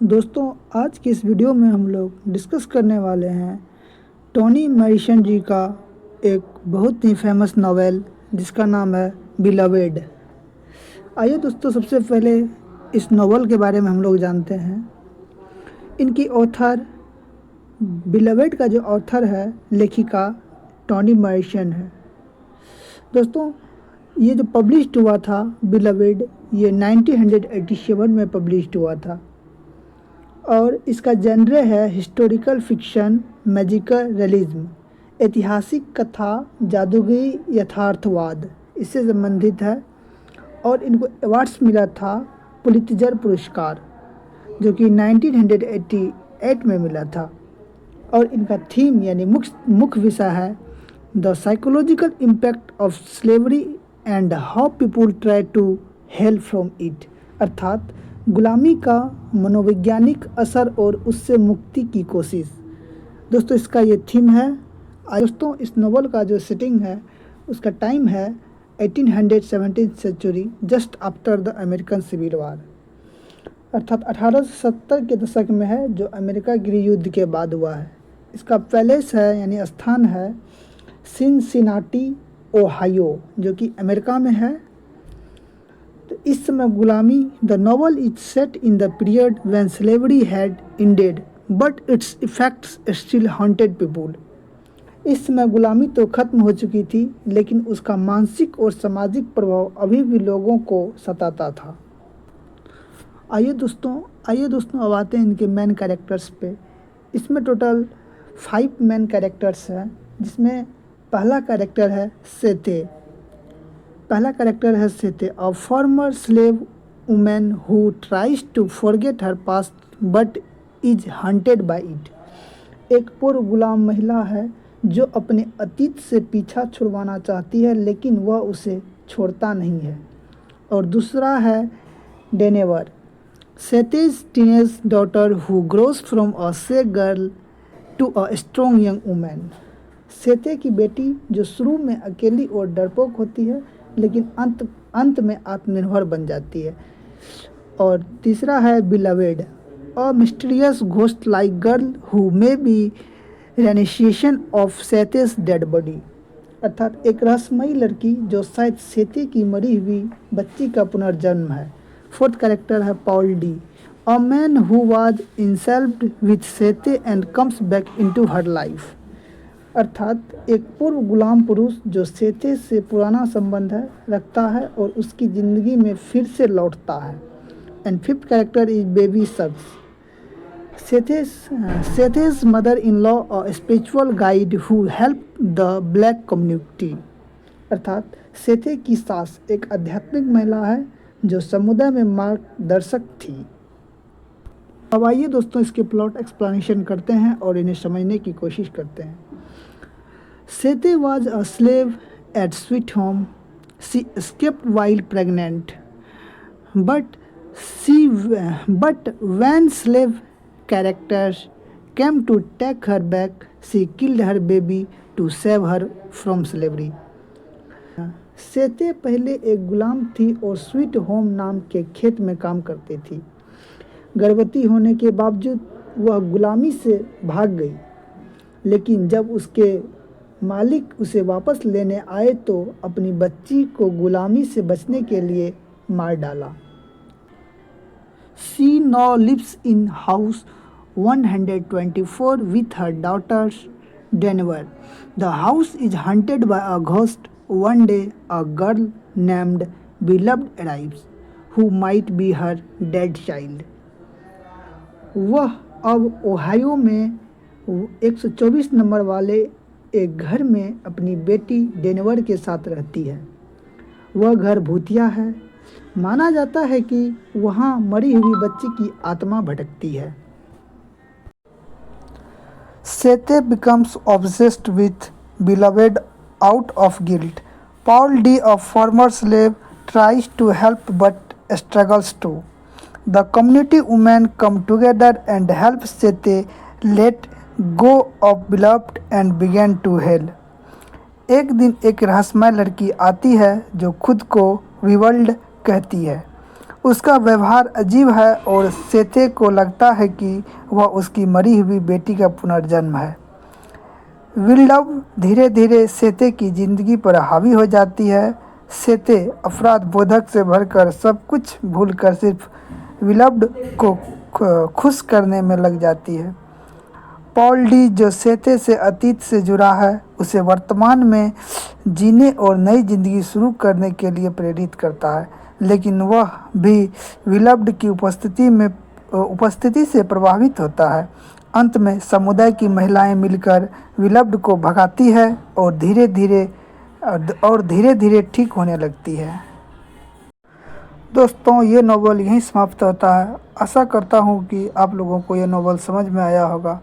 दोस्तों, आज की इस वीडियो में हम लोग डिस्कस करने वाले हैं टोनी मॉरिसन जी का एक बहुत ही फेमस नावल जिसका नाम है बिलवेड। आइए दोस्तों, सबसे पहले इस नावल के बारे में हम लोग जानते हैं। इनकी ऑथर, बिलवेड का जो ऑथर है, लेखिका टोनी मॉरिसन है। दोस्तों, ये जो पब्लिश्ड हुआ था बिलवेड, ये 1987 में पब्लिश्ड हुआ था और इसका जेनरे है हिस्टोरिकल फिक्शन, मैजिकल रियलिज्म, ऐतिहासिक कथा, जादूगरी यथार्थवाद इससे संबंधित है। और इनको अवार्ड्स मिला था पुलित्जर पुरस्कार, जो कि 1988 में मिला था। और इनका थीम यानी मुख्य विषय है the psychological impact of slavery and how people try to help from it, अर्थात गुलामी का मनोवैज्ञानिक असर और उससे मुक्ति की कोशिश। दोस्तों, इसका ये थीम है। दोस्तों, इस नॉवल का जो सेटिंग है उसका टाइम है 1817 century, just after the American Civil War, अर्थात 1870 के दशक में है, जो अमेरिका गृह युद्ध के बाद हुआ है। इसका पैलेस है यानी स्थान है सिनसिनाटी, ओहायो, जो कि अमेरिका में है। तो इस समय गुलामी, the novel is set in the period when slavery had ended but it's effects still haunted people. इस समय गुलामी तो खत्म हो चुकी थी, लेकिन उसका मानसिक और सामाजिक प्रभाव अभी भी लोगों को सताता था। आइए दोस्तों अब आते हैं इनके मेन कैरेक्टर्स पे। इसमें टोटल 5 मेन कैरेक्टर्स हैं, जिसमें पहला कैरेक्टर है Sethe. A former slave women who tries to forget her past but is haunted by it. एक पूर्व गुलाम महिला है जो अपने अतीत से पीछा छुड़वाना चाहती है, लेकिन वह उसे छोड़ता नहीं है। और दूसरा है Denver, Sethe's teenage daughter who grows from a से girl to a strong young women. Sethe की बेटी जो शुरू में अकेली और डरपोक होती है, लेकिन अंत में आत्मनिर्भर बन जाती है। और तीसरा है Beloved, a mysterious ghost like girl who may be reincarnation of Sethe's dead body, अर्थात एक रहस्यमयी लड़की जो शायद सेते की मरी हुई बच्ची का पुनर्जन्म है। फोर्थ कैरेक्टर है Paul D, a man who was involved with Sethe and comes back into her life, अर्थात एक पूर्व गुलाम पुरुष जो सेते से पुराना संबंध रखता है और उसकी ज़िंदगी में फिर से लौटता है। And fifth character is Baby Suggs, Sethe's mother in law, a spiritual guide who help the black community, अर्थात सेथे की सास एक आध्यात्मिक महिला है जो समुदाय में मार्गदर्शक थी। अब आइए दोस्तों, इसके प्लॉट एक्सप्लेनेशन करते हैं और इन्हें समझने की कोशिश करते हैं। सेते was a slave at Sweet Home. She escaped while pregnant, but when slave characters came to take her back, she killed her baby to save her from slavery. सेते पहले एक गुलाम थी और स्वीट होम नाम के खेत में काम करती थी। गर्भवती होने के बावजूद वह गुलामी से भाग गई, लेकिन जब उसके मालिक उसे वापस लेने आए तो अपनी बच्ची को गुलामी से बचने के लिए मार डाला। She now lives in house 124 with her daughters Denver. The house is haunted by a ghost. One day a girl named Beloved arrives, who might be her dead child. वह अब ओहायो में 124 नंबर वाले एक घर में अपनी बेटी Denver के साथ रहती है। वह घर भूतिया है। माना जाता है कि वहाँ मरी हुई बच्ची की आत्मा भटकती है। सेते becomes obsessed with Beloved out of guilt. Paul D, a former slave, tries to help but struggles too. The community women come together and help Sete let go of Beloved and begin to heal. एक दिन एक रहस्यमय लड़की आती है जो खुद को विवर्ल्ड कहती है। उसका व्यवहार अजीब है और सेते को लगता है कि वह उसकी मरी हुई बेटी का पुनर्जन्म है। विल्डव धीरे धीरे सेते की जिंदगी पर हावी हो जाती है। सेते अपराध बोधक से भरकर सब कुछ भूलकर सिर्फ विल्डव को खुश करने में लग जाती है। पॉल डी, जो सेते से अतीत से जुड़ा है, उसे वर्तमान में जीने और नई जिंदगी शुरू करने के लिए प्रेरित करता है, लेकिन वह भी विल्डव की उपस्थिति से प्रभावित होता है। अंत में समुदाय की महिलाएं मिलकर विल्डव को भगाती है और धीरे धीरे ठीक होने लगती है। दोस्तों, ये नॉवल यहीं समाप्त होता है। आशा करता हूँ कि आप लोगों को ये नॉवल समझ में आया होगा।